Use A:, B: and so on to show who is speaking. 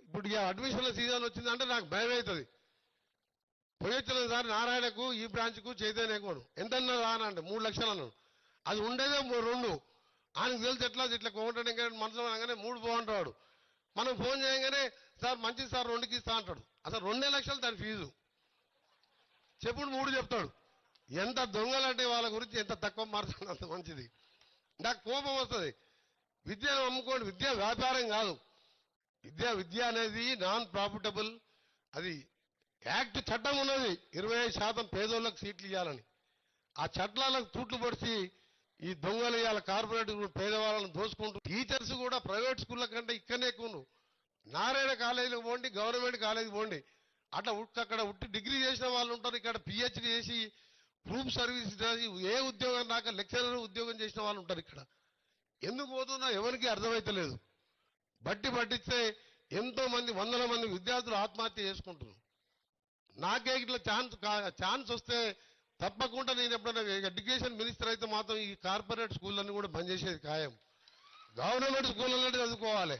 A: ఇప్పుడు అడ్మిషన్ల సీజన్ వచ్చిందంటే నాకు భయం అవుతుంది. పోయొచ్చిన సార్ నారాయణకు ఈ బ్రాంచ్కు చైతన్యకు ఎంతన్నా రానంటే 3 లక్షలు అన్నాడు. అది ఉండేదే 2. ఆయనకు తెలిసి ఇట్లా కోమంటాడు. ఇంకా మనసులో అనగానే 3 పోంటాడు. మనం ఫోన్ చేయగానే సార్ మంచిది సార్ 2కి ఇస్తా అంటాడు. అసలు 2 లక్షలు దాని ఫీజు. చెప్పుడు 3 చెప్తాడు. ఎంత దొంగలంటే వాళ్ళ గురించి ఎంత తక్కువ మారుతుంది అంత మంచిది. నాకు కోపం వస్తుంది. విద్యను అమ్ముకోండి. విద్య వ్యాపారం కాదు. విద్య అనేది నాన్ ప్రాఫిటబుల్. అది యాక్ట్ చట్టం ఉన్నది 25% పేదోళ్ళకి సీట్లు ఇవ్వాలని. ఆ చట్టాలకు తూట్లు పొడిచి ఈ దొంగలు ఇవాళ కార్పొరేట్ పేదవాళ్ళని దోసుకుంటూ టీచర్స్ కూడా ప్రైవేట్ స్కూళ్ళ కంటే ఇక్కడనే ఎక్కువ. నారాయణ కాలేజీకి పోండి, గవర్నమెంట్ కాలేజీకి పోండి, అక్కడ డిగ్రీ చేసిన వాళ్ళు ఉంటారు. ఇక్కడ పిహెచ్డి చేసి గ్రూప్ సర్వీస్ చేసి ఏ ఉద్యోగం రాక లెక్చరర్ ఉద్యోగం చేసిన వాళ్ళు ఉంటారు. ఇక్కడ ఎందుకు పోతున్నా ఎవరికి అర్థమైతలేదు. పట్టిస్తే ఎంతో మంది 100ల మంది విద్యార్థులు ఆత్మహత్య చేసుకుంటున్నారు. నాకే ఇట్లా ఛాన్స్ వస్తే తప్పకుండా నేను ఎప్పుడైనా ఎడ్యుకేషన్ మినిస్టర్ అయితే మాత్రం ఈ కార్పొరేట్ స్కూళ్ళన్నీ కూడా బంద్ చేసేది ఖాయం. గవర్నమెంట్ స్కూళ్ళలోనే చదువుకోవాలి.